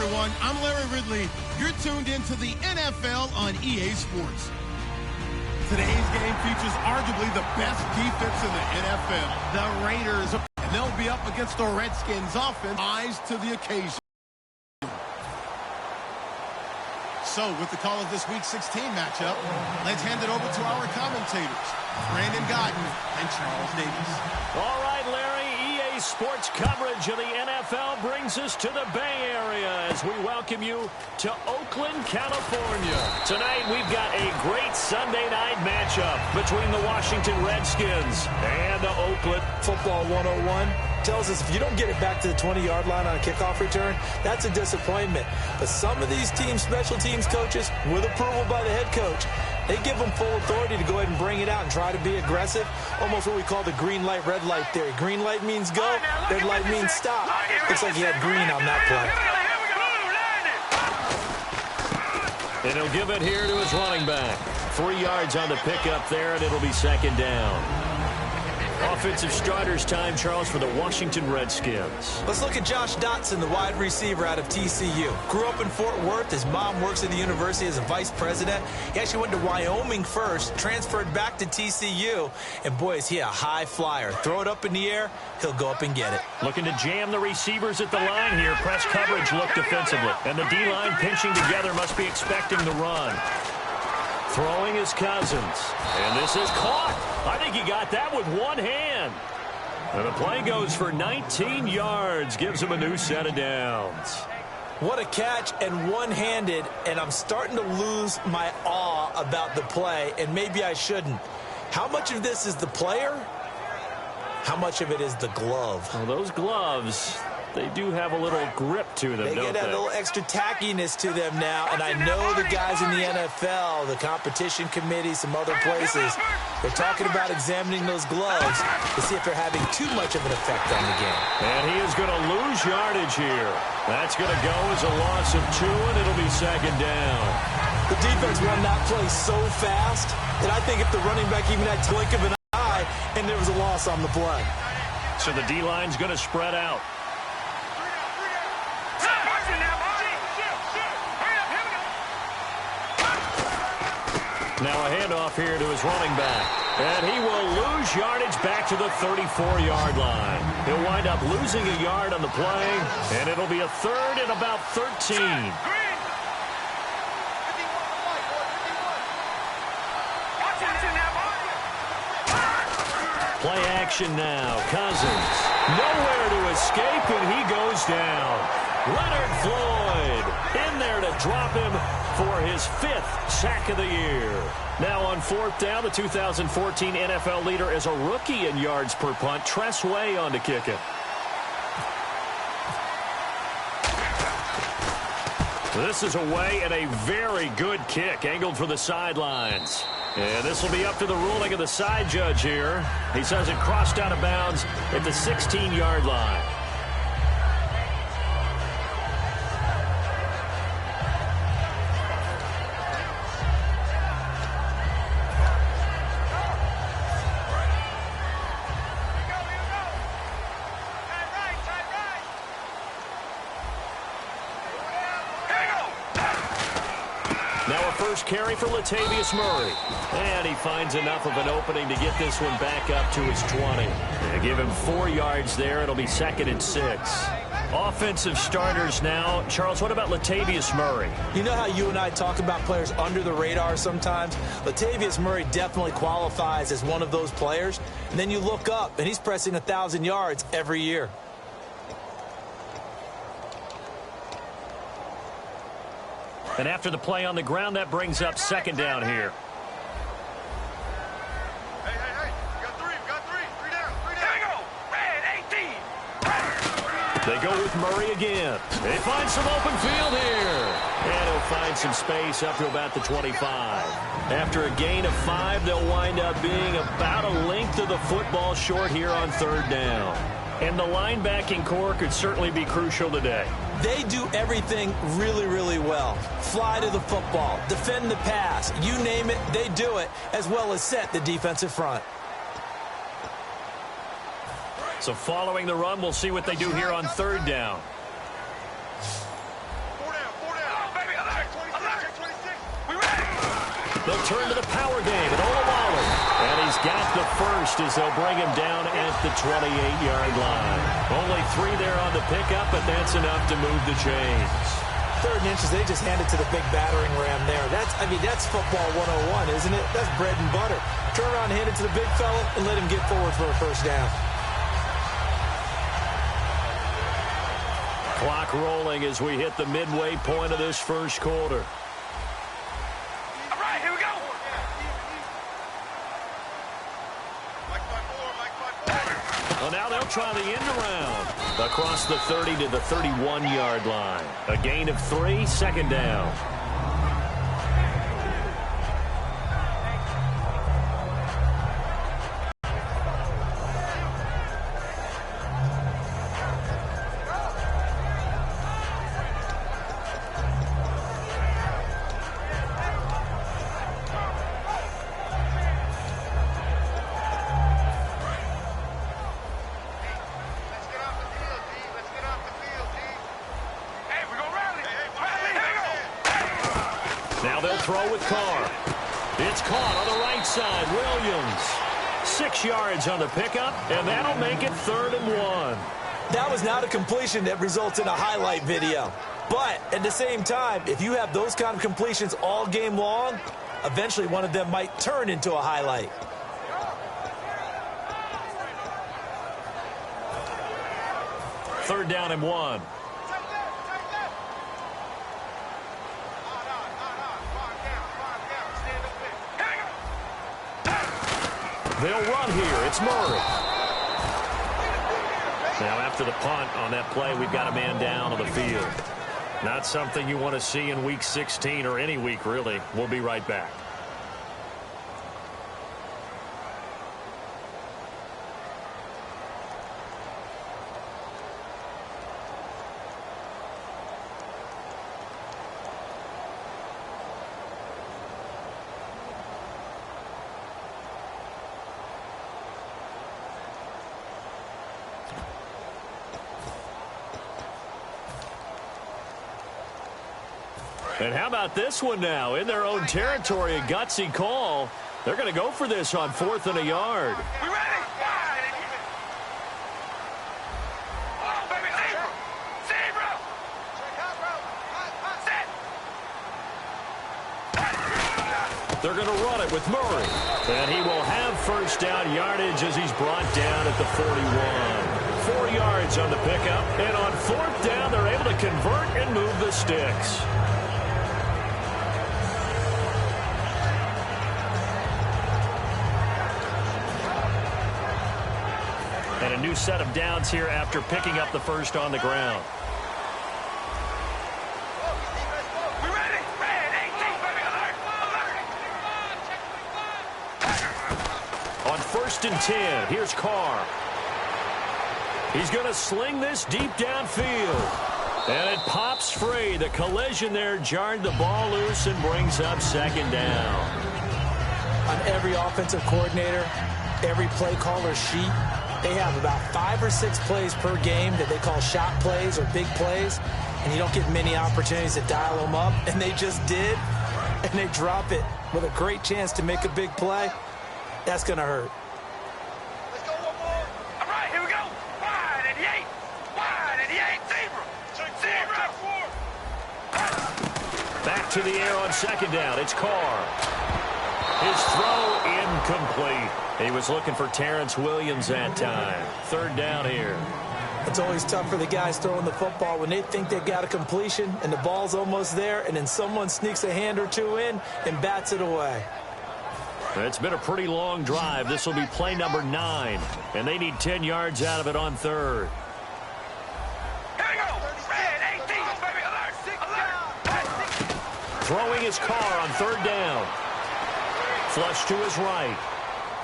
everyone. I'm Larry Ridley. You're tuned into the NFL on EA Sports. Today's game features arguably the best defense in the NFL. The Raiders, and they'll be up against the Redskins offense. Eyes to the occasion. So, with the call of this Week 16 matchup, let's hand it over to our commentators, Brandon Godden and Charles Davis. All right, Larry, EA Sports coverage of the NFL brings us to the Bay Area as we welcome you to Oakland, California. Tonight, we've got a great Sunday night matchup between the Washington Redskins and the Oakland. Football 101 tells us if you don't get it back to the 20-yard line on a kickoff return, that's a disappointment. But some of these team special teams coaches, with approval by the head coach, they give them full authority to go ahead and bring it out and try to be aggressive, almost what we call the green light, red light theory. Green light means go, red light means stop. Looks like he had green on that play. And he'll give it here to his running back. 3 yards on the pickup there, and it'll be second down. Offensive starters time, Charles, for the Washington Redskins. Let's look at Josh Dotson, the wide receiver out of TCU. Grew up in Fort Worth. His mom works at the university as a vice president. He actually went to Wyoming first, transferred back to TCU, and boy, is he a high flyer. Throw it up in the air, he'll go up and get it. Looking to jam the receivers at the line here. Press coverage look defensively. And the D-line pinching together must be expecting the run. Throwing his Cousins. And this is caught. I think he got that with one hand. And the play goes for 19 yards. Gives him a new set of downs. What a catch, and one-handed, and I'm starting to lose my awe about the play, and maybe I shouldn't. How much of this is the player? How much of it is the glove? Well, those gloves, they do have a little grip to them, don't they? They get a little extra tackiness to them now, and I know the guys in the NFL, the competition committee, some other places, they're talking about examining those gloves to see if they're having too much of an effect on the game. And he is going to lose yardage here. That's going to go as a loss of 2, and it'll be second down. The defense won that play so fast that I think if the running back even had a blink of an eye and there was a loss on the play. So the D-line's going to spread out. Now a handoff here to his running back. And he will lose yardage back to the 34-yard line. He'll wind up losing a yard on the play, and it'll be a third and about 13. Play action now. Cousins. Nowhere to escape, and he goes down. Leonard Floyd in there to drop him for his 5th sack of the year. Now on 4th down, the 2014 NFL leader is a rookie in yards per punt. Tress Way on to kick it. This is away and a very good kick, angled for the sidelines. And this will be up to the ruling of the side judge here. He says it crossed out of bounds at the 16-yard line. Now a first carry for Latavius Murray. And he finds enough of an opening to get this one back up to his 20. They give him 4 yards there. It'll be 2nd and 6. Offensive starters now. Charles, what about Latavius Murray? You know how you and I talk about players under the radar sometimes? Latavius Murray definitely qualifies as one of those players. And then you look up, and he's pressing 1,000 yards every year. And after the play on the ground, that brings up second down here. Hey, we got three down. Red 18. They go with Murray again. They find some open field here. And he'll find some space up to about the 25. After a gain of 5, they'll wind up being about a length of the football short here on 3rd down. And the linebacking core could certainly be crucial today. They do everything really, really well. Fly to the football, defend the pass, you name it, they do it, as well as set the defensive front. So following the run, we'll see what they do here on 3rd down. return to the power game at Olawale. And he's got the first as they'll bring him down at the 28-yard line. Only 3 there on the pickup, but that's enough to move the chains. 3rd and inches, they just hand it to the big battering ram there. That's football 101, isn't it? That's bread and butter. Turn around, hand it to the big fella, and let him get forward for a first down. Clock rolling as we hit the midway point of this first quarter. All right, here we go. Well, now they'll try the end around across the 30 to the 31-yard line. A gain of 3, 2nd down. Now they'll throw with Carr. It's caught on the right side. Williams. 6 yards on the pickup, and that'll make it 3rd and 1. That was not a completion that results in a highlight video. But at the same time, if you have those kind of completions all game long, eventually one of them might turn into a highlight. Third down and 1. They'll run here. It's Murray. Now after the punt on that play, we've got a man down on the field. Not something you want to see in Week 16 or any week, really. We'll be right back. And how about this one now? In their own territory, a gutsy call. They're going to go for this on 4th and a yard. We ready? Oh, baby, zebra! Zebra! Set! They're going to run it with Murray. And he will have first down yardage as he's brought down at the 41. 4 yards on the pickup. And on 4th down, they're able to convert and move the sticks. And a new set of downs here after picking up the first on the ground. We ready? Red 18, baby, alert! On 1st and 10, here's Carr. He's going to sling this deep downfield. And it pops free. The collision there jarred the ball loose and brings up 2nd down. On every offensive coordinator, every play caller sheet, they have about 5 or 6 plays per game that they call shot plays or big plays, and you don't get many opportunities to dial them up, and they just did, and they drop it with a great chance to make a big play. That's going to hurt. Let's go one more. All right, here we go. Wide at the 8. Wide at the 8. Zebra. Zebra. Back to the air on 2nd down. It's Carr. His throw incomplete. He was looking for Terrence Williams that time. 3rd down here. It's always tough for the guys throwing the football when they think they've got a completion and the ball's almost there, and then someone sneaks a hand or two in and bats it away. It's been a pretty long drive. This will be play number 9, and they need 10 yards out of it on 3rd. Here we go. Red 18, baby, alert! Alert! Throwing his Carr on 3rd down. Flush to his right.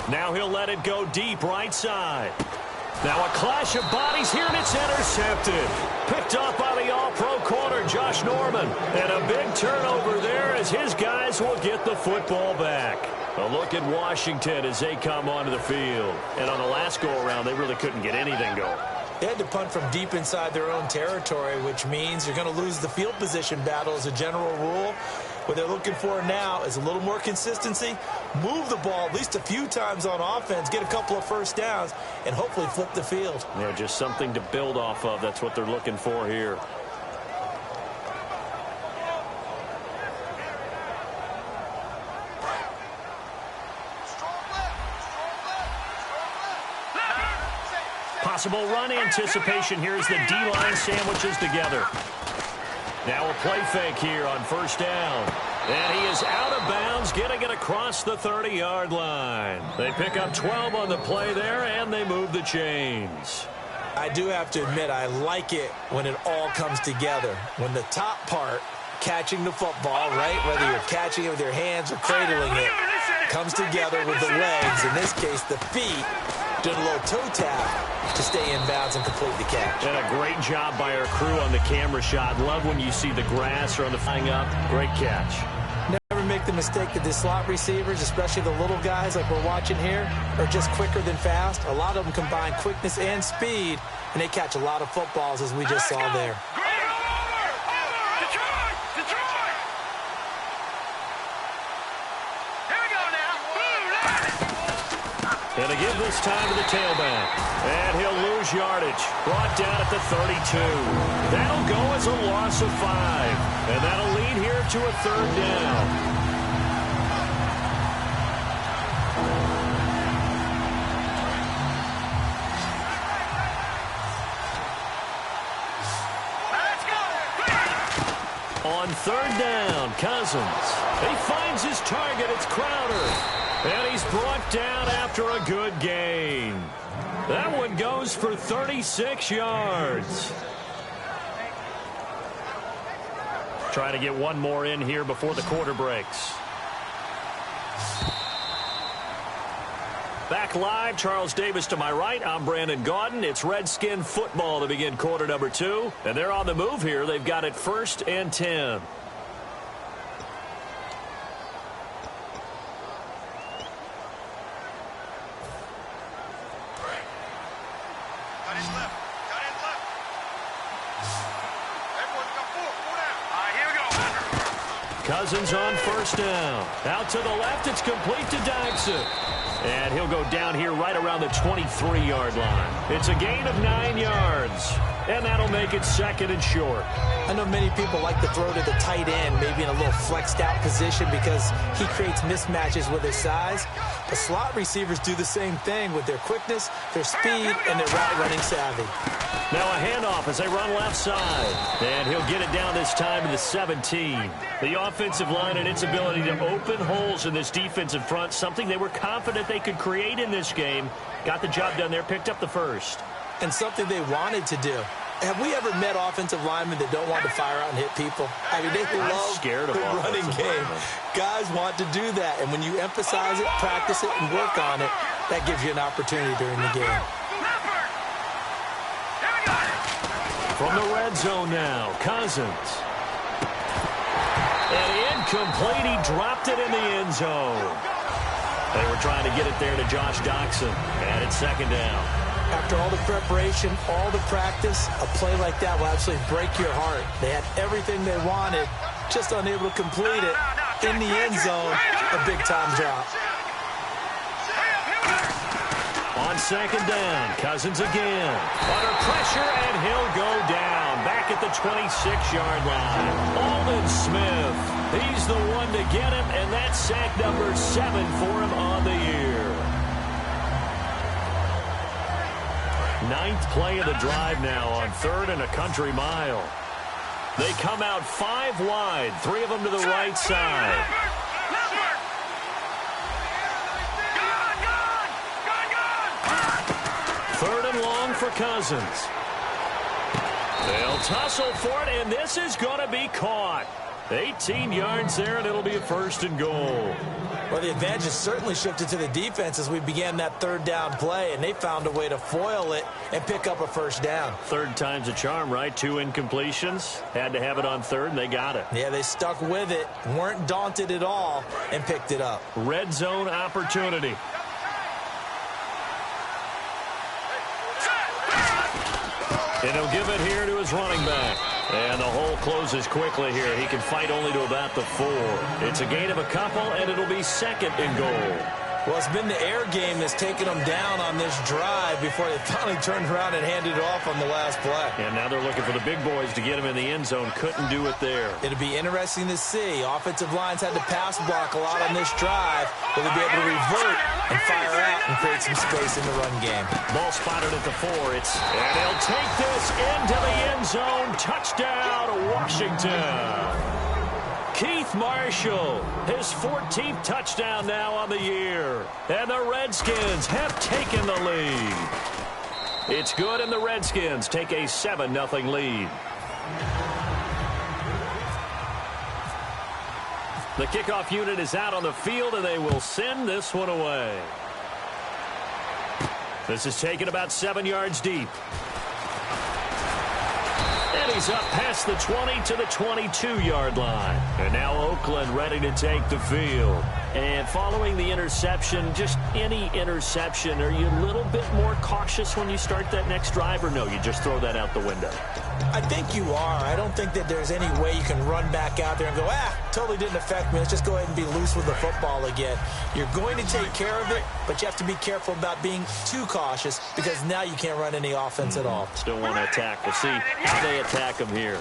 Now he'll let it go deep right side. Now a clash of bodies here, and it's intercepted. Picked up by the all-pro corner, Josh Norman. And a big turnover there as his guys will get the football back. A look at Washington as they come onto the field. And on the last go-around, they really couldn't get anything going. They had to punt from deep inside their own territory, which means you're going to lose the field position battle as a general rule. What they're looking for now is a little more consistency, move the ball at least a few times on offense, get a couple of first downs, and hopefully flip the field. Yeah, just something to build off of. That's what they're looking for here. Possible run anticipation here as the D-line sandwiches together. Now a play fake here on first down. And he is out of bounds, getting it across the 30-yard line. They pick up 12 on the play there, and they move the chains. I do have to admit, I like it when it all comes together. When the top part, catching the football, right, whether you're catching it with your hands or cradling it, comes together with the legs, in this case the feet, doing a little toe tap to stay in bounds and complete the catch. And a great job by our crew on the camera shot. Love when you see the grass or on the flying up. Great catch. Never make the mistake that the slot receivers, especially the little guys like we're watching here, are just quicker than fast. A lot of them combine quickness and speed, and they catch a lot of footballs, as we just saw there. And to give this time to the tailback. And he'll lose yardage. Brought down at the 32. That'll go as a loss of 5. And that'll lead here to a third down. On third down, Cousins. He finds his target. It's Crowder. And he's brought down after a good gain. That one goes for 36 yards. Trying to get one more in here before the quarter breaks. Back live, Charles Davis to my right. I'm Brandon Gaudin. It's Redskin football to begin quarter number 2. And they're on the move here. They've got it 1st and 10. Cousins on first down. Out to the left, it's complete to Dykson. And he'll go down here right around the 23-yard line. It's a gain of 9 yards. And that'll make it 2nd and short. I know many people like to throw to the tight end, maybe in a little flexed out position because he creates mismatches with his size. But slot receivers do the same thing with their quickness, their speed, and their route running savvy. Now a handoff as they run left side. And he'll get it down this time to the 17. The offensive line and its ability to open holes in this defensive front, something they were confident they could create in this game. Got the job done there, picked up the first. And something they wanted to do. Have we ever met offensive linemen that don't want to fire out and hit people? I mean, they love the running game. Guys want to do that. And when you emphasize it, practice it, and work on it, that gives you an opportunity during the game. From the red zone now, Cousins. And incomplete. He dropped it in the end zone. They were trying to get it there to Josh Doxson. And it's 2nd down. After all the preparation, all the practice, a play like that will absolutely break your heart. They had everything they wanted, just unable to complete it. In the end zone, a big-time drop. On 2nd down, Cousins again. Under pressure, and he'll go down. Back at the 26-yard line. Aldon Smith. He's the one to get him, and that's sack number 7 for him on the year. 9th play of the drive now on 3rd and a country mile. They come out 5 wide, 3 of them to the right side. Third and long for Cousins. They'll tussle for it, and this is going to be caught. 18 yards there, and it'll be a 1st and goal. Well, the advantage has certainly shifted to the defense as we began that 3rd down play, and they found a way to foil it and pick up a 1st down. 3rd time's a charm, right? 2 incompletions. Had to have it on 3rd, and they got it. Yeah, they stuck with it, weren't daunted at all, and picked it up. Red zone opportunity. And he'll give it here to his running back. And the hole closes quickly here. He can fight only to about the 4. It's a gain of a couple, and it'll be second and goal. Well, it's been the air game that's taken them down on this drive before they finally turned around and handed it off on the last play. And now they're looking for the big boys to get him in the end zone. Couldn't do it there. It'll be interesting to see. Offensive lines had to pass block a lot on this drive. Will they be able to revert and fire out and create some space in the run game? Ball spotted at the 4. And he'll take this into the end zone. Touchdown, Washington. Keith Marshall, his 14th touchdown now on the year. And the Redskins have taken the lead. It's good, and the Redskins take a 7-0 lead. The kickoff unit is out on the field, and they will send this one away. This is taken about 7 yards deep. And he's up past the 20 to the 22-yard line. And now Oakland ready to take the field. And following the interception, just any interception, are you a little bit more cautious when you start that next drive, or no, you just throw that out the window? I think you are. I don't think that there's any way you can run back out there and go, totally didn't affect me. Let's just go ahead and be loose with the football again. You're going to take care of it, but you have to be careful about being too cautious because now you can't run any offense at all. Still want to attack. We'll see how they attack him here.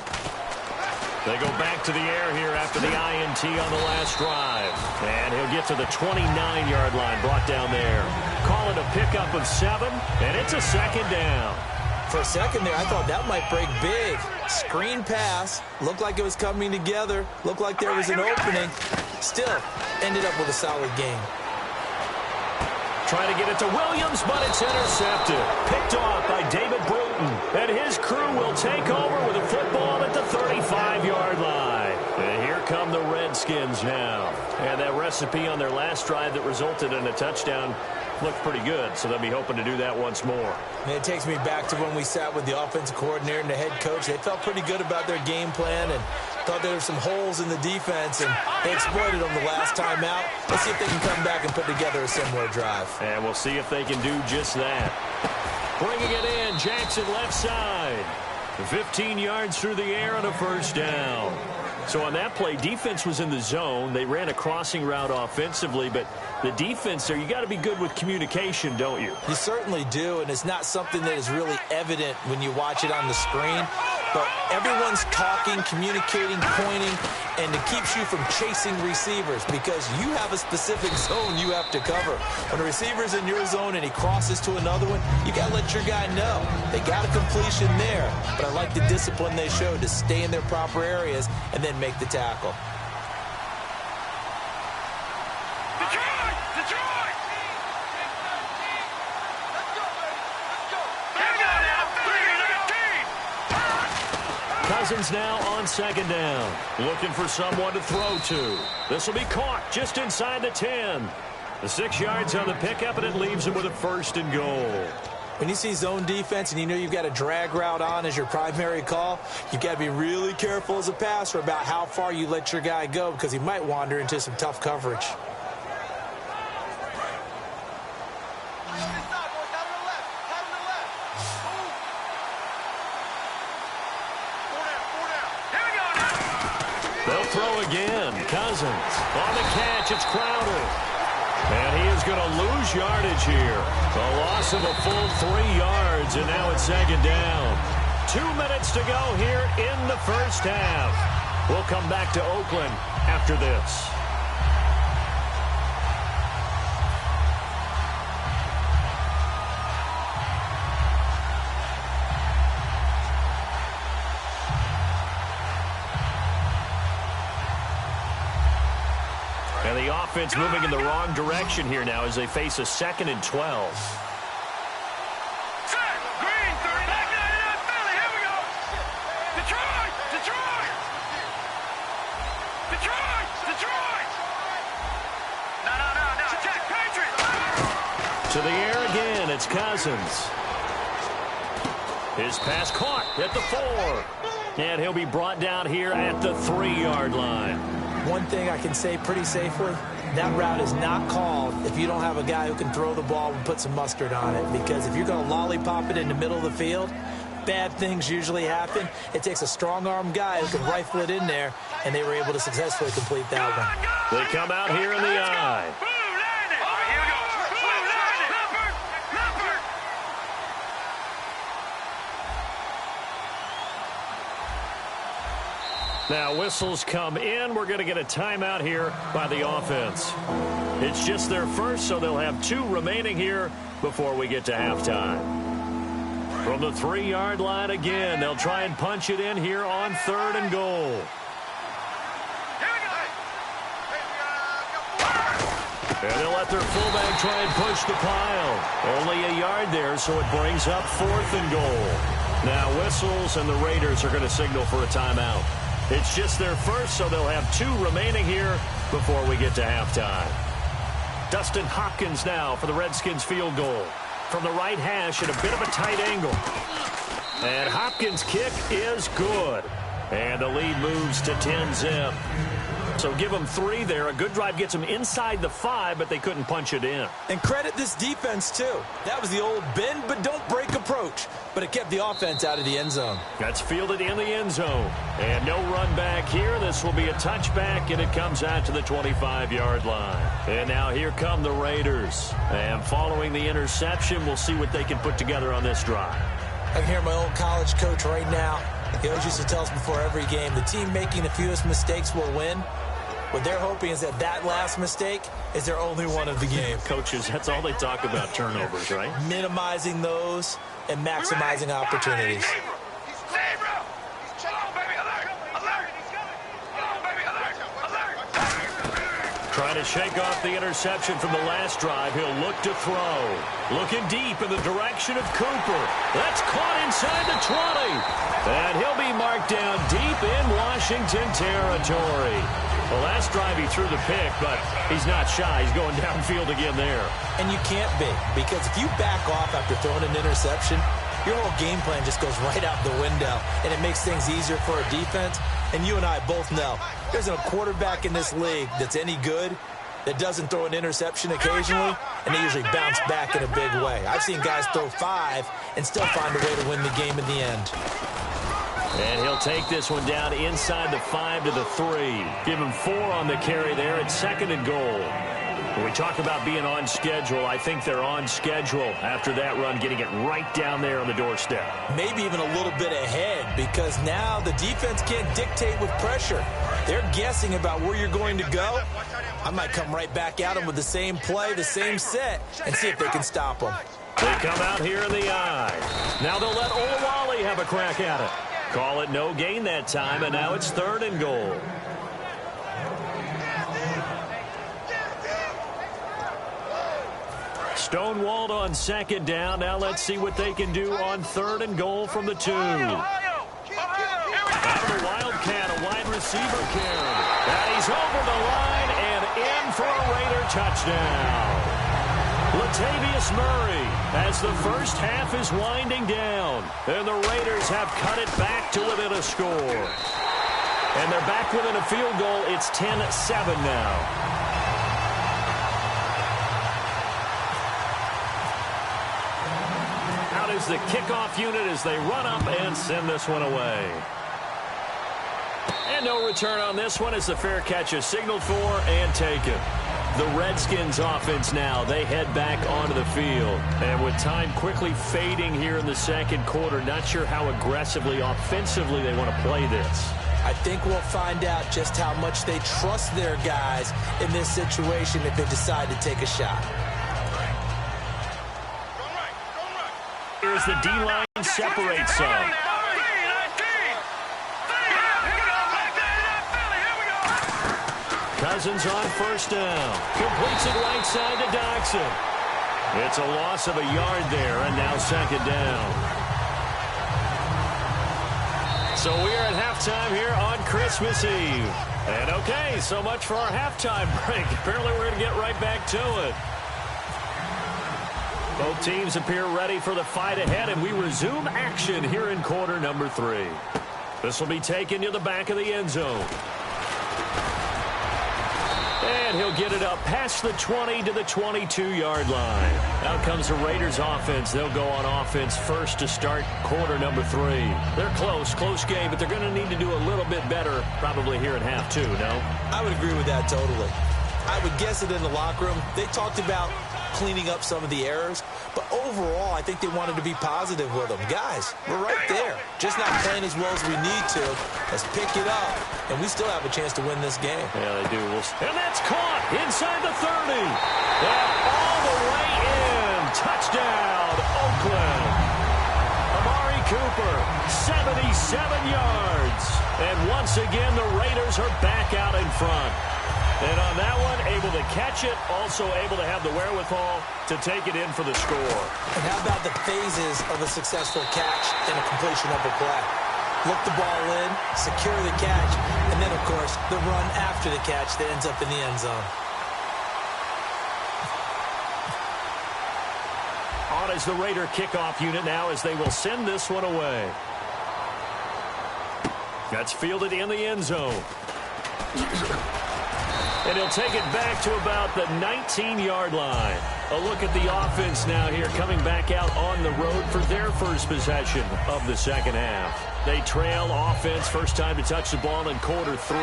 They go back to the air here after the INT on the last drive. And he'll get to the 29-yard line, brought down there. Call it a pickup of 7, and it's a second down. For a second there, I thought that might break big. Screen pass. Looked like it was coming together. Looked like there was an opening. Still, ended up with a solid game. Trying to get it to Williams, but it's intercepted. Picked off by David Bruton. And his crew will take over with a football at the 35-yard line. And here come the Redskins now. And that recipe on their last drive that resulted in a touchdown looked pretty good, so they'll be hoping to do that once more. And it takes me back to when we sat with the offensive coordinator and the head coach. They felt pretty good about their game plan and thought there were some holes in the defense, and they exploited them the last time out. Let's see if they can come back and put together a similar drive. And we'll see if they can do just that. Bringing it in, Jackson left side. 15 yards through the air and a first down. So on that play, defense was in the zone. They ran a crossing route offensively, but the defense there, you got to be good with communication, don't you? You certainly do, and it's not something that is really evident when you watch it on the screen. But everyone's talking, communicating, pointing, and it keeps you from chasing receivers because you have a specific zone you have to cover. When a receiver's in your zone and he crosses to another one, you got to let your guy know. They got a completion there, but I like the discipline they showed to stay in their proper areas and then make the tackle. Cousins now on second down. Looking for someone to throw to. This will be caught just inside the 10. The 6 yards on the pickup, and it leaves him with a first and goal. When you see zone defense and you know you've got a drag route on as your primary call, you've got to be really careful as a passer about how far you let your guy go because he might wander into some tough coverage. They'll throw again. Cousins on the catch. It's Crowder. And he is going to lose yardage here. A loss of a full 3 yards, and now it's second down. 2 minutes to go here in the first half. We'll come back to Oakland after this. And the offense moving in the wrong direction here now as they face a 2nd and 12. To the air again, it's Cousins. His pass caught at the 4. And he'll be brought down here at the 3-yard line. One thing I can say pretty safely, that route is not called if you don't have a guy who can throw the ball and put some mustard on it. Because if you're going to lollipop it in the middle of the field, bad things usually happen. It takes a strong-arm guy who can rifle it in there, and they were able to successfully complete that one. They come out here in the eye. Now whistles come in. We're going to get a timeout here by the offense. It's just their first, so they'll have 2 remaining here before we get to halftime. From the 3-yard line again, they'll try and punch it in here on 3rd and goal. And they'll let their fullback try and push the pile. Only a yard there, so it brings up 4th and goal. Now whistles, and the Raiders are going to signal for a timeout. It's just their first, so they'll have 2 remaining here before we get to halftime. Dustin Hopkins now for the Redskins field goal. From the right hash at a bit of a tight angle. And Hopkins' kick is good. And the lead moves to 10-zip. So give them 3 there. A good drive gets them inside the 5, but they couldn't punch it in. And credit this defense, too. That was the old bend but don't break approach. But it kept the offense out of the end zone. That's fielded in the end zone. And no run back here. This will be a touchback, and it comes out to the 25-yard line. And now here come the Raiders. And following the interception, we'll see what they can put together on this drive. I can hear my old college coach right now. He always used to tell us before every game, the team making the fewest mistakes will win. What they're hoping is that last mistake is their only one of the game. Coaches, that's all they talk about, turnovers, right? Minimizing those and maximizing opportunities. Trying to shake off the interception from the last drive. He'll look to throw. Looking deep in the direction of Cooper. That's caught inside the 20. And he'll be marked down deep in Washington territory. The last drive he threw the pick, but he's not shy. He's going downfield again there. And you can't be, because if you back off after throwing an interception, your whole game plan just goes right out the window, and it makes things easier for a defense. And you and I both know there's a quarterback in this league that's any good that doesn't throw an interception occasionally, and they usually bounce back in a big way. I've seen guys throw 5 and still find a way to win the game in the end. And he'll take this one down inside the 5 to the 3. Give him 4 on the carry there at 2nd and goal. When we talk about being on schedule, I think they're on schedule after that run, getting it right down there on the doorstep. Maybe even a little bit ahead, because now the defense can't dictate with pressure. They're guessing about where you're going to go. I might come right back at them with the same play, the same set, and see if they can stop them. They come out here in the eye. Now they'll let Olawale have a crack at it. Call it no gain that time, and now it's 3rd and goal. Stonewalled on 2nd down. Now let's see what they can do on 3rd and goal from the 2. Out of the Wildcat, a wide receiver carry. And he's over the line and in for a Raider touchdown. Latavius Murray as the first half is winding down. And the Raiders have cut it back to within a score. And they're back within a field goal. It's 10-7 now. Is the kickoff unit as they run up and send this one away. And no return on this one as the fair catch is signaled for and taken. The Redskins offense now, they head back onto the field. And with time quickly fading here in the 2nd quarter, not sure how aggressively, offensively they want to play this. I think we'll find out just how much they trust their guys in this situation if they decide to take a shot. Here's the D-line separates some. Cousins on 1st down. Completes it right side to Doxson. It's a loss of a yard there, and now 2nd down. So we are at halftime here on Christmas Eve. And okay, so much for our halftime break. Apparently we're going to get right back to it. Both teams appear ready for the fight ahead, and we resume action here in quarter number 3. This will be taken to the back of the end zone. And he'll get it up past the 20 to the 22-yard line. Out comes the Raiders offense. They'll go on offense first to start quarter number 3. They're close game, but they're going to need to do a little bit better probably here in half 2, no? I would agree with that totally. I would guess that in the locker room, they talked about cleaning up some of the errors, but overall, I think they wanted to be positive with them. Guys, we're right there. Just not playing as well as we need to. Let's pick it up, and we still have a chance to win this game. Yeah, they do. And that's caught inside the 30. And all the way in. Touchdown, Oakland. Amari Cooper, 77 yards. And once again, the Raiders are back out in front. And on that one, able to catch it, also able to have the wherewithal to take it in for the score. And how about the phases of a successful catch and a completion of a play? Look the ball in, secure the catch, and then, of course, the run after the catch that ends up in the end zone. On is the Raider kickoff unit now as they will send this one away. That's fielded in the end zone. And he'll take it back to about the 19-yard line. A look at the offense now here coming back out on the road for their first possession of the second half. They trail offense, first time to touch the ball in quarter 3,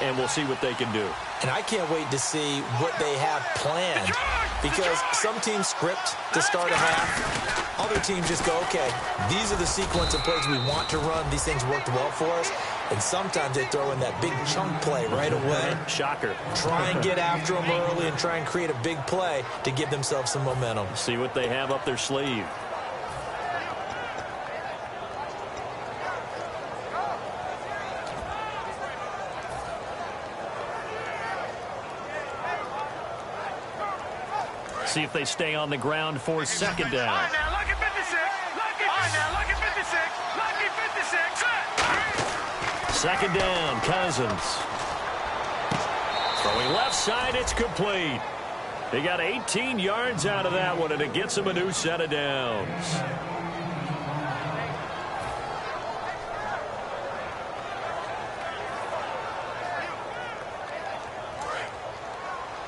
and we'll see what they can do. And I can't wait to see what they have planned, because some teams script to start a half. Other teams just go, okay, these are the sequence of plays we want to run. These things worked well for us. And sometimes they throw in that big chunk play right away. Shocker. Try and get after them early and try and create a big play to give themselves some momentum. See what they have up their sleeve. See if they stay on the ground for second down. All right, now, lucky 56. All right, now, lucky 56. Lucky 56. Second down, Cousins. Throwing left side, it's complete. He got 18 yards out of that one, and it gets him a new set of downs.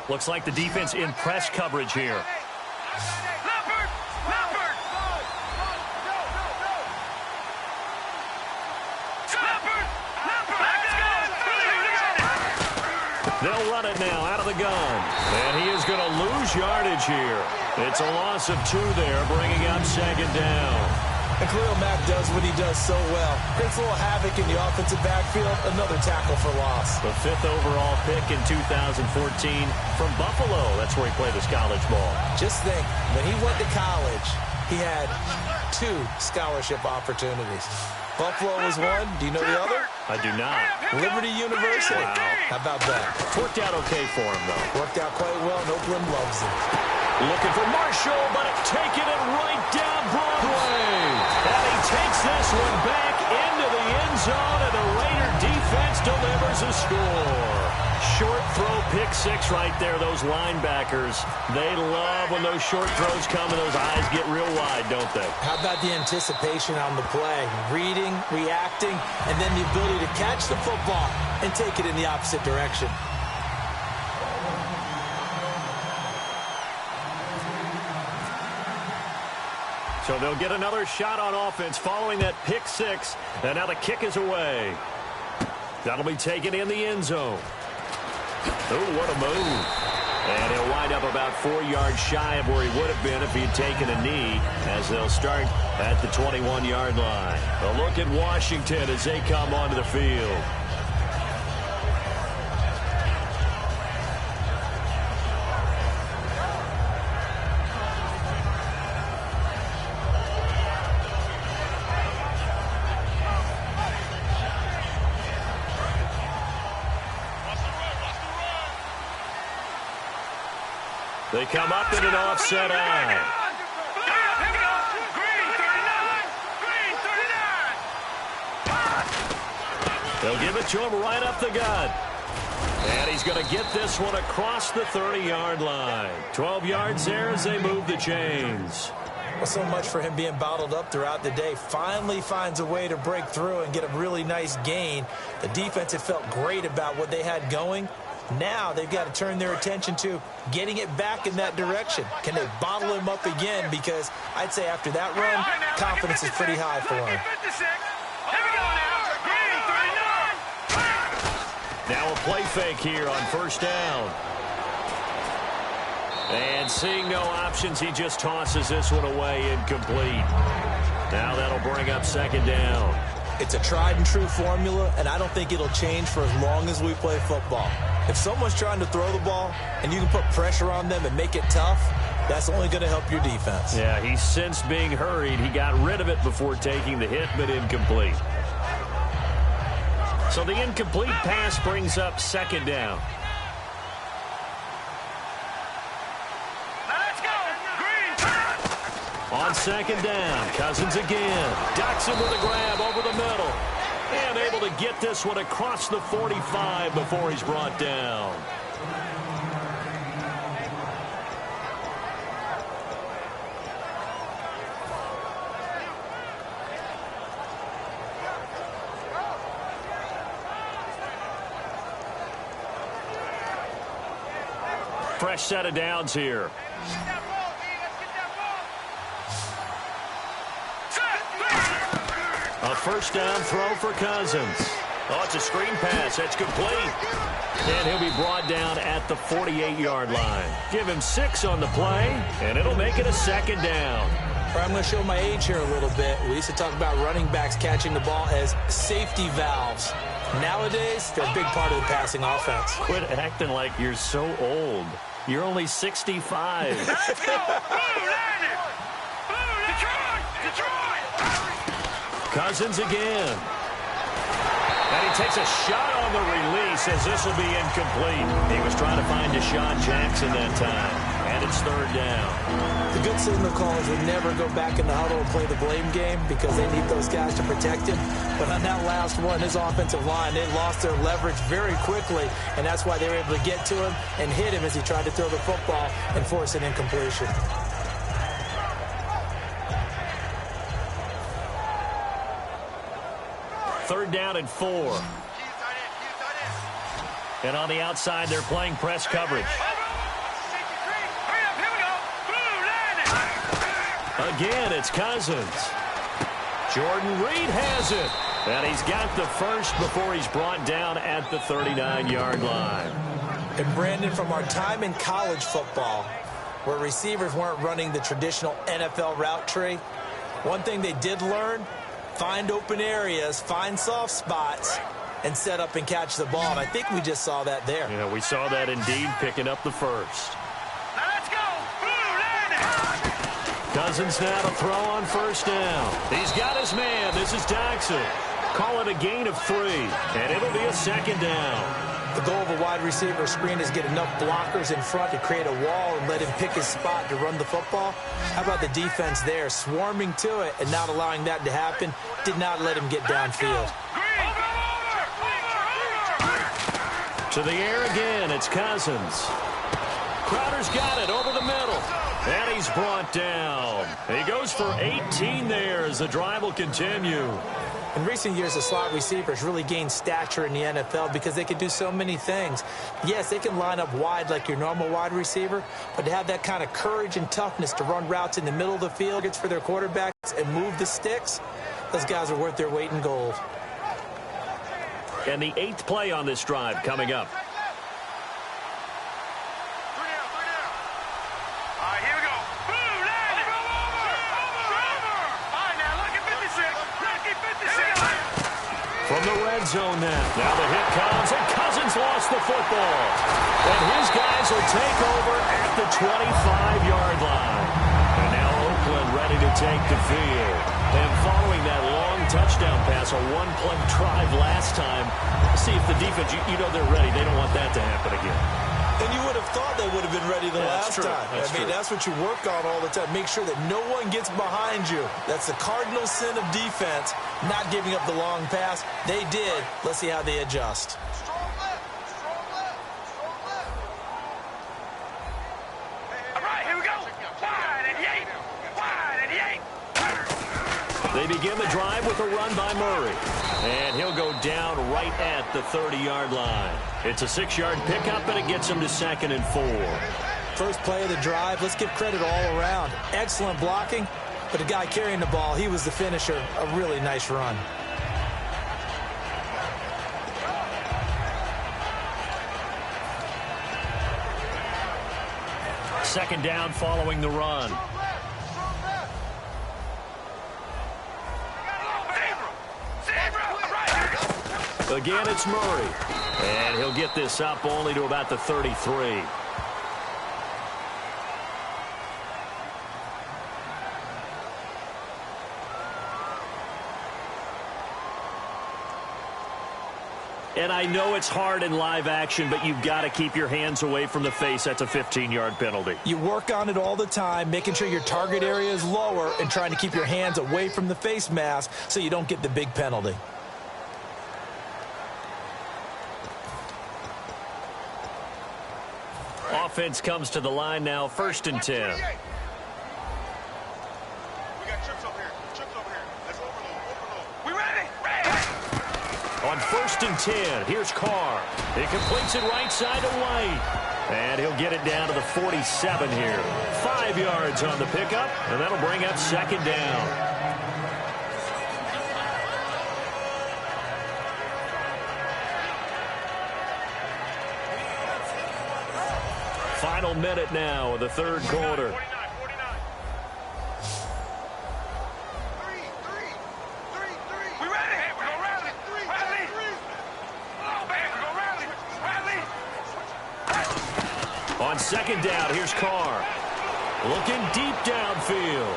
Looks like the defense in press coverage here. They'll run it now out of the gun. And he is going to lose yardage here. It's a loss of 2 there, bringing up second down. And Khalil Mack does what he does so well. Creates a little havoc in the offensive backfield. Another tackle for loss. The 5th overall pick in 2014 from Buffalo. That's where he played his college ball. Just think, when he went to college, he had 2 scholarship opportunities. Buffalo was one. Do you know the other? I do not. Liberty University. Wow. How about that? Worked out okay for him, though. Worked out quite well. And Oakland loves him. Looking for Marshall, but taking it right down Broadway. And he takes this one back into the end zone, and the Raider defense delivers a score. Short throw, pick 6 right there. Those linebackers, they love when those short throws come and those eyes get real wide, don't they? How about the anticipation on the play? Reading, reacting, and then the ability to catch the football and take it in the opposite direction. So they'll get another shot on offense following that pick 6. And now the kick is away. That'll be taken in the end zone. Oh, what a move. And he'll wind up about 4 yards shy of where he would have been if he'd taken a knee, as they'll start at the 21-yard line. A look at Washington as they come onto the field. They come up in an offset eye. They'll give it to him right up the gut. And he's going to get this one across the 30-yard line. 12 yards there as they move the chains. Well, so much for him being bottled up throughout the day. Finally finds a way to break through and get a really nice gain. The defense had felt great about what they had going. Now they've got to turn their attention to getting it back in that direction. Can they bottle him up again? Because I'd say after that run, confidence is pretty high for him. Now a play fake here on first down. And seeing no options, he just tosses this one away incomplete. Now that'll bring up second down. It's a tried and true formula, and I don't think it'll change for as long as we play football. If someone's trying to throw the ball and you can put pressure on them and make it tough, that's only going to help your defense. Yeah, he sensed being hurried. He got rid of it before taking the hit, but incomplete. So the incomplete pass brings up second down. On second down, Cousins again. Ducks him with a grab over the middle. And able to get this one across the 45 before he's brought down. Fresh set of downs here. A first down throw for Cousins. Oh, it's a screen pass. That's complete. And he'll be brought down at the 48-yard line. Give him 6 on the play, and it'll make it a second down. I'm going to show my age here a little bit. We used to talk about running backs catching the ball as safety valves. Nowadays, they're a big part of the passing offense. Quit acting like you're so old. You're only 65. Let's go! Detroit! Cousins again. And he takes a shot on the release as this will be incomplete. He was trying to find Deshaun Jackson that time. And it's third down. The good signal callers would never go back in the huddle and play the blame game because they need those guys to protect him. But on that last one, his offensive line, they lost their leverage very quickly, and that's why they were able to get to him and hit him as he tried to throw the football and force an incompletion. Third down and 4. And on the outside, they're playing press coverage. Again, it's Cousins. Jordan Reed has it. And he's got the first before he's brought down at the 39-yard line. And Brandon, from our time in college football, where receivers weren't running the traditional NFL route tree, one thing they did learn, find open areas, find soft spots, and set up and catch the ball. And I think we just saw that there. Yeah, we saw that indeed, picking up the first. Now let's go! Cousins now to throw on first down. He's got his man. This is Jackson. Call it a gain of 3, and it'll be a second down. The goal of a wide receiver screen is get enough blockers in front to create a wall and let him pick his spot to run the football. How about the defense there, swarming to it and not allowing that to happen? Did not let him get downfield. To the air again, it's Cousins. Crowder's got it over the middle. And he's brought down. He goes for 18 there as the drive will continue. In recent years, the slot receivers really gained stature in the NFL because they can do so many things. Yes, they can line up wide like your normal wide receiver, but to have that kind of courage and toughness to run routes in the middle of the field for their quarterbacks and move the sticks, those guys are worth their weight in gold. And the 8th play on this drive coming up. From the red zone now. Now the hit comes, and Cousins lost the football. And his guys will take over at the 25-yard line. And now Oakland ready to take the field. And following that long touchdown pass, a one-play drive last time, see if the defense, you know they're ready. They don't want that to happen again. And you would have thought they would have been ready the last time. That's what you work on all the time. Make sure that no one gets behind you. That's the cardinal sin of defense, not giving up the long pass. They did. Let's see how they adjust. All right, here we go. Wide and Yates. Wide and Yates. They begin the drive with a run by Murray. And he'll go down right at the 30-yard line. It's a 6-yard pickup, and it gets him to 2nd and 4. First play of the drive, let's give credit all around. Excellent blocking, but the guy carrying the ball, he was the finisher. A really nice run. Second down following the run. Again, it's Murray. And he'll get this up only to about the 33. And I know it's hard in live action, but you've got to keep your hands away from the face. That's a 15-yard penalty. You work on it all the time, making sure your target area is lower and trying to keep your hands away from the face mask so you don't get the big penalty. Offense comes to the line now, 1st and 10. We got trips over here. Trips over here. Let's overload. We ready? On 1st and 10, here's Carr. He completes it right side to White. And he'll get it down to the 47 here. 5 yards on the pickup, and that'll bring up 2nd down. Final minute now of the 3rd quarter. On 2nd down, here's Carr. Looking deep downfield.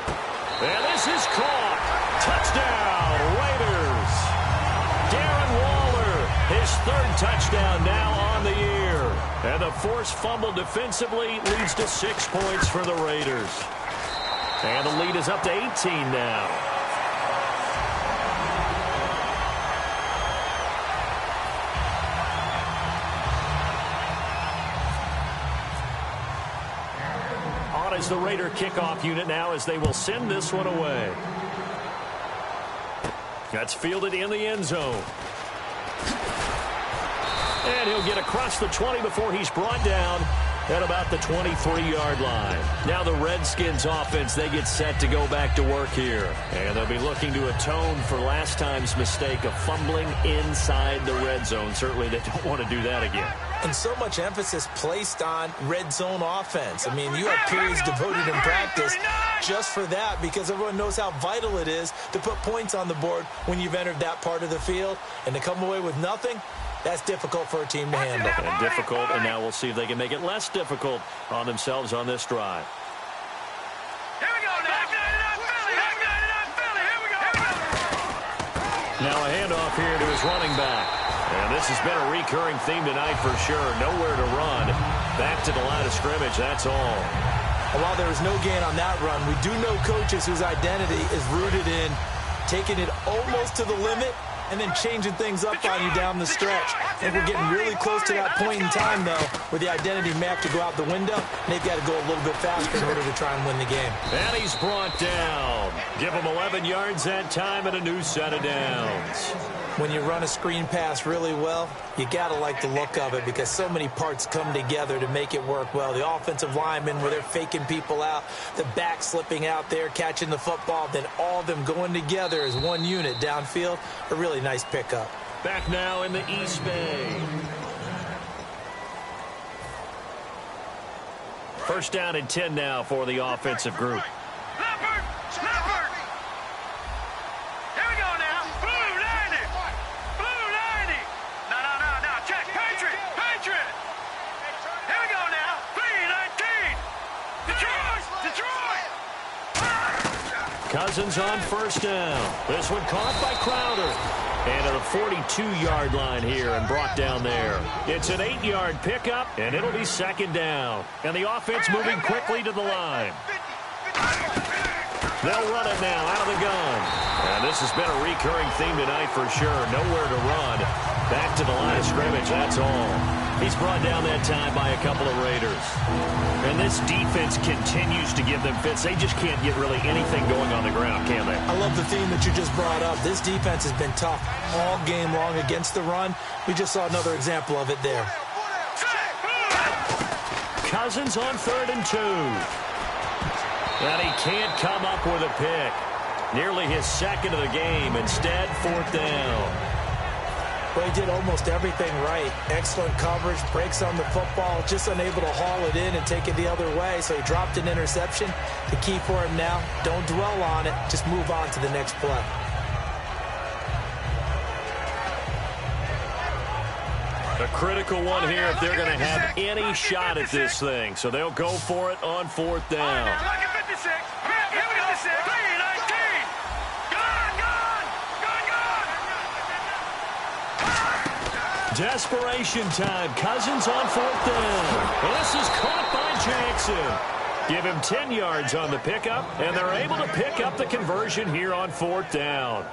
And this is caught. Touchdown, Raiders. Darren Waller, his 3rd touchdown now on the year. And the forced fumble defensively leads to 6 points for the Raiders. And the lead is up to 18 now. Is the Raider kickoff unit now as they will send this one away. That's fielded in the end zone. And he'll get across the 20 before he's brought down at about the 23-yard line. Now the Redskins offense, they get set to go back to work here. And they'll be looking to atone for last time's mistake of fumbling inside the red zone. Certainly they don't want to do that again. And so much emphasis placed on red zone offense. I mean, you have periods devoted in practice just for that because everyone knows how vital it is to put points on the board when you've entered that part of the field. And to come away with nothing, that's difficult for a team to handle. And difficult, and now we'll see if they can make it less difficult on themselves on this drive. Here we go now. Here we go. Now a handoff here to his running back. And this has been a recurring theme tonight for sure. Nowhere to run. Back to the line of scrimmage, that's all. And while there was no gain on that run, we do know coaches whose identity is rooted in taking it almost to the limit and then changing things up on you down the stretch. I think we're getting really close to that point in time, though, where the identity map to go out the window, and they've got to go a little bit faster in order to try and win the game. And he's brought down. Give him 11 yards that time and a new set of downs. When you run a screen pass really well, you got to like the look of it because so many parts come together to make it work well. The offensive linemen, where they're faking people out, the back slipping out there, catching the football, then all of them going together as one unit downfield. A really nice pickup. Back now in the East Bay. First down and 10 now for the offensive group. Cousins on first down. This one caught by Crowder. And at the 42-yard line here and brought down there. It's an 8-yard pickup, and it'll be 2nd down. And the offense moving quickly to the line. They'll run it now out of the gun. And this has been a recurring theme tonight for sure. Nowhere to run. Back to the line of scrimmage, that's all. He's brought down that time by a couple of Raiders. And this defense continues to give them fits. They just can't get really anything going on the ground, can they? I love the theme that you just brought up. This defense has been tough all game long against the run. We just saw another example of it there. Cousins on 3rd and 2. And he can't come up with a pick. Nearly his second of the game. Instead, 4th down. Well, he did almost everything right. Excellent coverage, breaks on the football, just unable to haul it in and take it the other way, so he dropped an interception. The key for him now, don't dwell on it, just move on to the next play. A critical one here if they're going to have any shot at this thing. So they'll go for it on 4th down. Desperation time. Cousins on 4th down. Well, this is caught by Jackson. Give him 10 yards on the pickup, and they're able to pick up the conversion here on 4th down.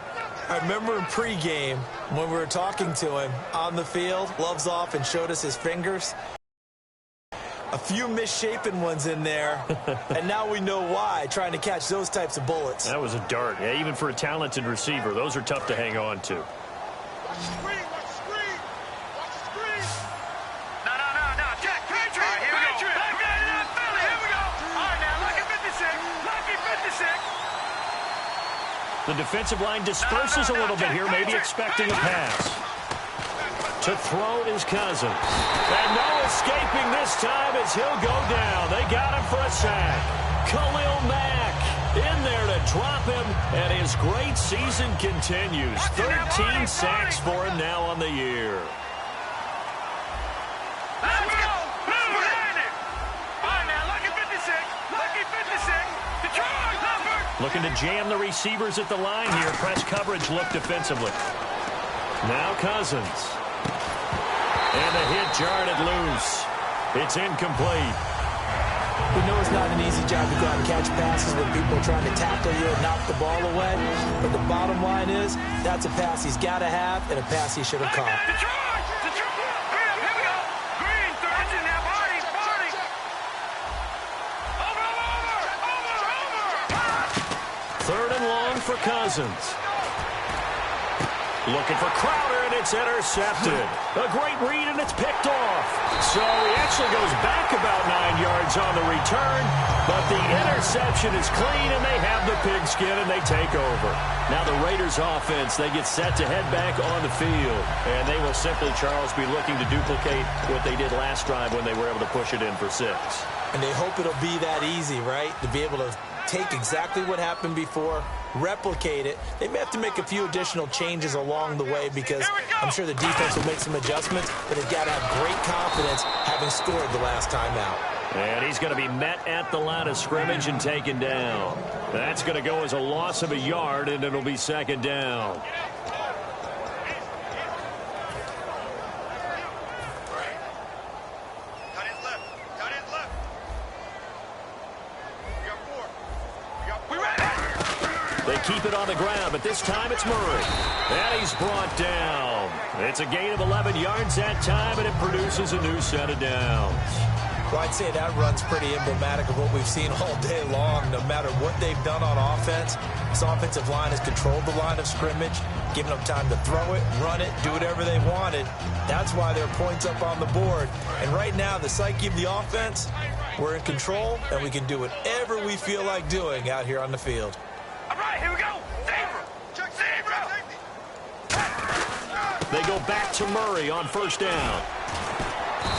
I remember in pregame when we were talking to him on the field, gloves off, and showed us his fingers. A few misshapen ones in there, and now we know why, trying to catch those types of bullets. That was a dart. Yeah, even for a talented receiver, those are tough to hang on to. The defensive line disperses a little bit here, maybe expecting a pass. To throw is Cousins. And no escaping this time as he'll go down. They got him for a sack. Khalil Mack in there to drop him, and his great season continues. 13 sacks for him now on the year. Looking to jam the receivers at the line here. Press coverage look defensively. Now Cousins. And the hit jarred it loose. It's incomplete. We know it's not an easy job to go out and catch passes when people are trying to tackle you and knock the ball away. But the bottom line is, that's a pass he's got to have and a pass he should have caught. Third and long for Cousins. Looking for Crowder, and it's intercepted. A great read, and it's picked off. So he actually goes back about 9 yards on the return, but the interception is clean, and they have the pigskin, and they take over. Now the Raiders offense, they get set to head back on the field, and they will simply, Charles, be looking to duplicate what they did last drive when they were able to push it in for 6. And they hope it'll be that easy, right? To be able to take exactly what happened before, replicate it. They may have to make a few additional changes along the way because I'm sure the defense will make some adjustments, but they've got to have great confidence having scored the last time out. And he's going to be met at the line of scrimmage and taken down. That's going to go as a loss of a yard, and it'll be 2nd down. They keep it on the ground, but this time it's Murray. And he's brought down. It's a gain of 11 yards that time, and it produces a new set of downs. Well, I'd say that run's pretty emblematic of what we've seen all day long. No matter what they've done on offense, this offensive line has controlled the line of scrimmage, given them time to throw it, run it, do whatever they wanted. That's why there are points up on the board. And right now, the psyche of the offense, we're in control, and we can do whatever we feel like doing out here on the field. All right, here we go. Zebra. Check zebra. They go back to Murray on 1st down.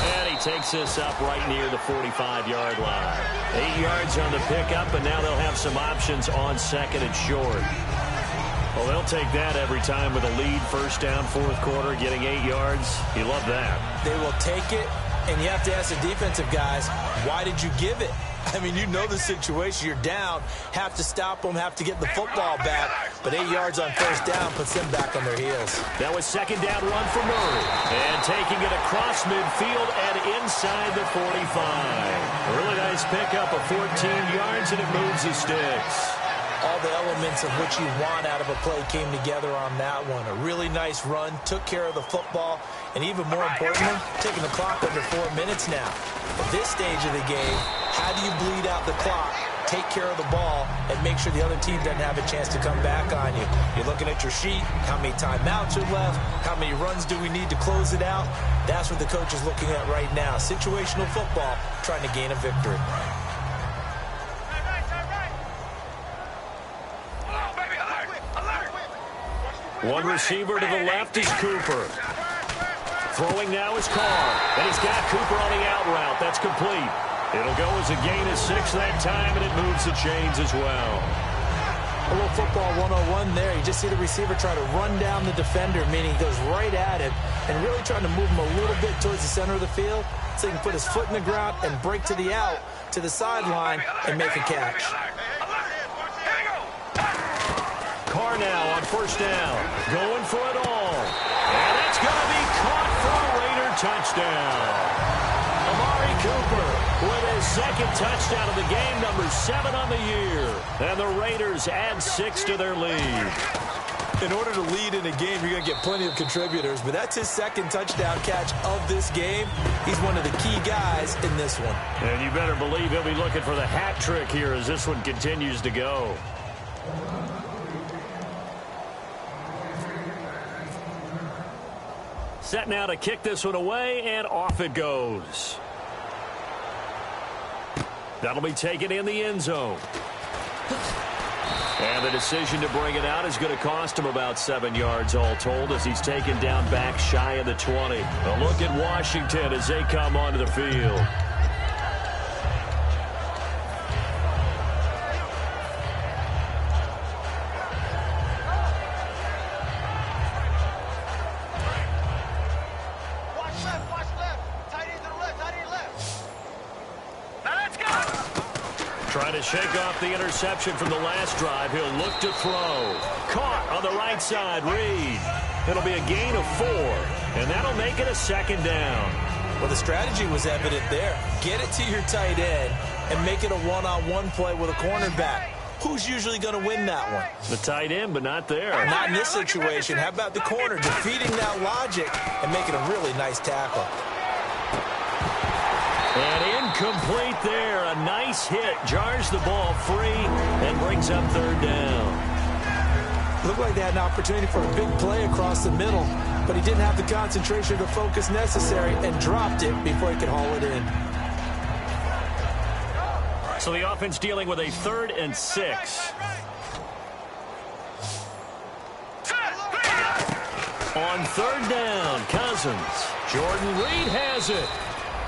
And he takes this up right near the 45-yard line. 8 yards on the pickup, and now they'll have some options on 2nd and short. Well, they'll take that every time with a lead. 1st down, 4th quarter, getting 8 yards. You love that. They will take it, and you have to ask the defensive guys, why did you give it? I mean, you know the situation. You're down, have to stop them, have to get the football back. But 8 yards on 1st down puts them back on their heels. That was 2nd down run for Murray. And taking it across midfield and inside the 45. A really nice pickup of 14 yards, and it moves the sticks. All the elements of what you want out of a play came together on that one. A really nice run, took care of the football, and even more importantly, taking the clock under 4 minutes now. At this stage of the game, how do you bleed out the clock, take care of the ball, and make sure the other team doesn't have a chance to come back on you? You're looking at your sheet, how many timeouts are left, how many runs do we need to close it out? That's what the coach is looking at right now. Situational football, trying to gain a victory. One receiver to the left is Cooper. Throwing now is Carr. And he's got Cooper on the out route. That's complete. It'll go as a gain of 6 that time, and it moves the chains as well. A little football 101 there. You just see the receiver try to run down the defender, meaning he goes right at him and really trying to move him a little bit towards the center of the field so he can put his foot in the ground and break to the out, to the sideline, and make a catch. Carr now on first down. Going for it all. And it's going to be caught for a Raider touchdown. Amari Cooper with his second touchdown of the game, number 7 on the year. And the Raiders add 6 to their lead. In order to lead in a game, you're going to get plenty of contributors, but that's his second touchdown catch of this game. He's one of the key guys in this one. And you better believe he'll be looking for the hat trick here as this one continues to go. Set now to kick this one away, and off it goes. That'll be taken in the end zone. And the decision to bring it out is going to cost him about 7 yards all told as he's taken down back shy of the 20. A look at Washington as they come onto the field. Trying to shake off the interception from the last drive. He'll look to throw. Caught on the right side. Reed. It'll be a gain of 4. And that'll make it a second down. Well, the strategy was evident there. Get it to your tight end and make it a one-on-one play with a cornerback. Who's usually going to win that one? The tight end, but not there. Not in this situation. How about the corner defeating that logic and making a really nice tackle? And incomplete there. A nice hit. Jars the ball free and brings up third down. Looked like they had an opportunity for a big play across the middle, but he didn't have the concentration or the focus necessary and dropped it before he could haul it in. So the offense dealing with a 3rd and 6. On third down, Cousins. Jordan Reed has it.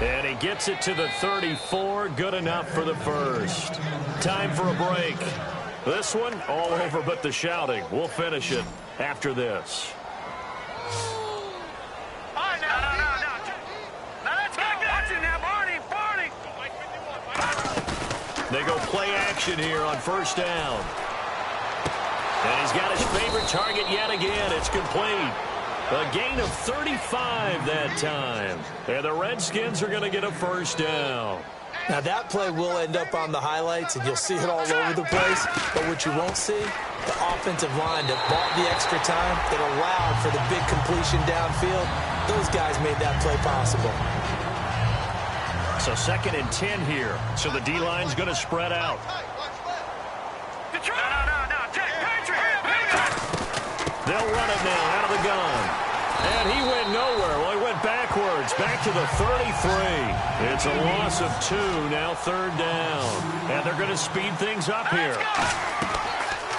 And he gets it to the 34. Good enough for the first. Time for a break. This one, all over but the shouting. We'll finish it after this. They go play action here on first down. And he's got his favorite target yet again. It's complete. A gain of 35 that time. And the Redskins are going to get a first down. Now that play will end up on the highlights, and you'll see it all over the place. But what you won't see, the offensive line that bought the extra time, that allowed for the big completion downfield. Those guys made that play possible. So 2nd and 10 here. So the D-line's going to spread out. They'll run it now out of the gun. And he went nowhere. Well, he went backwards, back to the 33. It's a loss of 2, now third down. And they're going to speed things up here.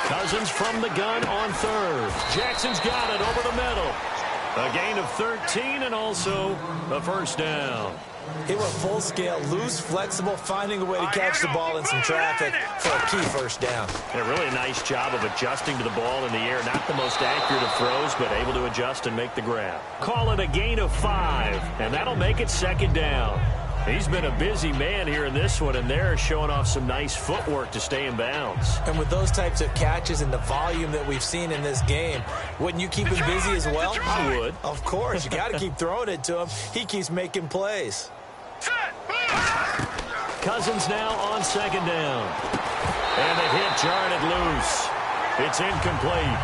Cousins from the gun on third. Jackson's got it over the middle. A gain of 13 and also a first down. He went full scale, loose, flexible, finding a way to catch the ball in some traffic for a key first down. Yeah, really a nice job of adjusting to the ball in the air. Not the most accurate of throws, but able to adjust and make the grab. Call it a gain of 5, and that'll make it second down. He's been a busy man here in this one, and they're showing off some nice footwork to stay in bounds. And with those types of catches and the volume that we've seen in this game, wouldn't you keep him busy as well? I would. Of course. You got to keep throwing it to him. He keeps making plays. Cousins now on second down. And the hit jarred it loose. It's incomplete.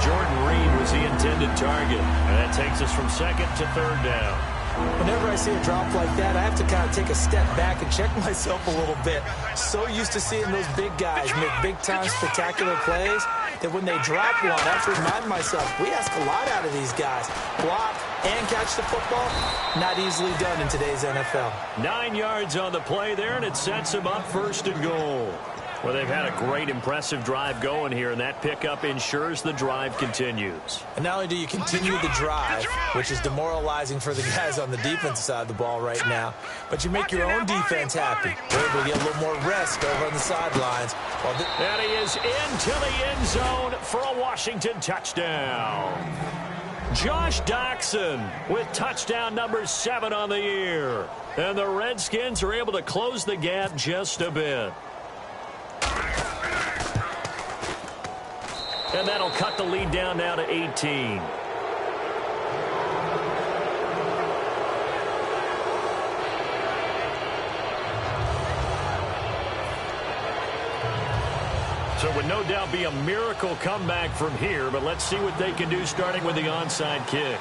Jordan Reed was the intended target. And that takes us from second to third down. Whenever I see a drop like that, I have to kind of take a step back and check myself a little bit. So used to seeing those big guys make big-time spectacular plays that when they drop one, I have to remind myself, we ask a lot out of these guys. Block and catch the football, not easily done in today's NFL. 9 yards on the play there, and it sets them up first and goal. Well, they've had a great, impressive drive going here, and that pickup ensures the drive continues. And not only do you continue the drive, which is demoralizing for the guys on the defensive side of the ball right now, but you make your own defense happy. They're able to get a little more rest over on the sidelines. And he is into the end zone for a Washington touchdown. Josh Doctson with touchdown number 7 on the year. And the Redskins are able to close the gap just a bit. And that'll cut the lead down now to 18. So it would no doubt be a miracle comeback from here, but let's see what they can do starting with the onside kick.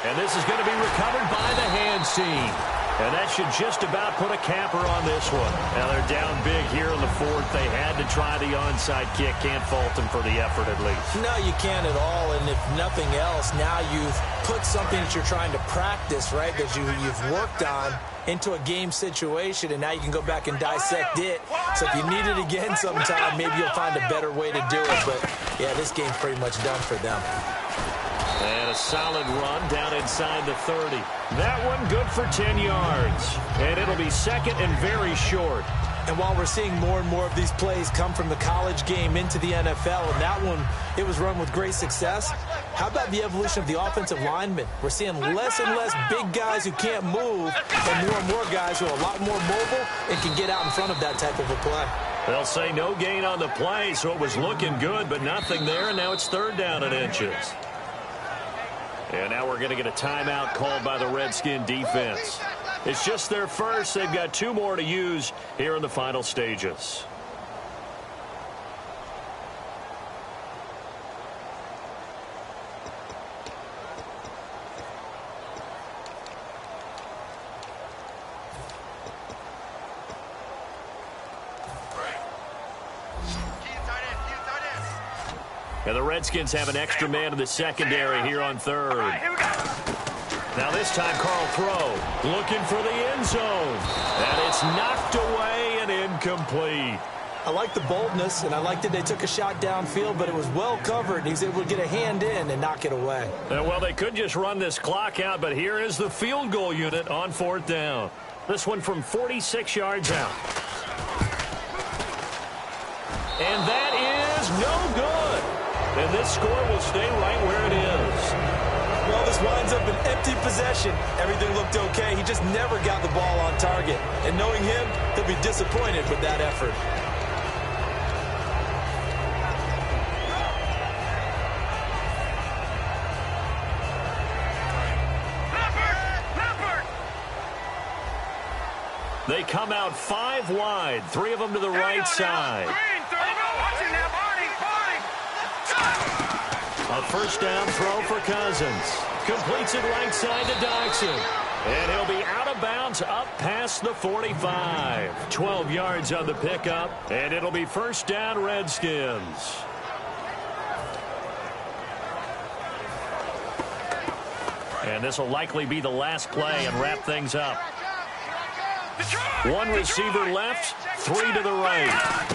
And this is going to be recovered by the hands team. And that should just about put a capper on this one. Now they're down big here in the fourth. They had to try the onside kick. Can't fault them for the effort at least. No, you can't at all. And if nothing else, now you've put something that you're trying to practice, right, that you've worked on into a game situation, and now you can go back and dissect it. So if you need it again sometime, maybe you'll find a better way to do it. But, yeah, this game's pretty much done for them. And a solid run down inside the 30. That one good for 10 yards. And it'll be second and very short. And while we're seeing more and more of these plays come from the college game into the NFL, and that one, it was run with great success, how about the evolution of the offensive linemen? We're seeing less and less big guys who can't move and more guys who are a lot more mobile and can get out in front of that type of a play. They'll say no gain on the play, so it was looking good, but nothing there, and now it's third down and inches. And now we're going to get a timeout called by the Redskin defense. It's just their first. They've got 2 more to use here in the final stages. And the Redskins have an extra man in the secondary here on third. Now this time Carl throw, looking for the end zone. And it's knocked away and incomplete. I like the boldness, and I like that they took a shot downfield, but it was well covered. And he was able to get a hand in and knock it away. Well, they could just run this clock out, but here is the field goal unit on fourth down. This one from 46 yards out. And that is no good. And this score will stay right where it is. Well, this winds up an empty possession. Everything looked okay. He just never got the ball on target. And knowing him, he'll be disappointed with that effort. They come out 5 wide, 3 of them to the right side. A first down throw for Cousins. Completes it right side to Doctson. And he'll be out of bounds up past the 45. 12 yards on the pickup. And it'll be first down Redskins. And this will likely be the last play and wrap things up. 1 receiver left, 3 to the right.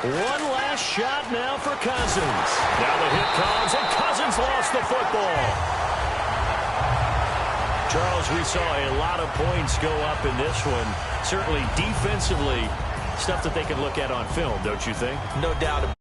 1 last shot now for Cousins. Now the hit comes, and Cousins lost the football. Charles, we saw a lot of points go up in this one. Certainly defensively, stuff that they can look at on film, don't you think? No doubt about it.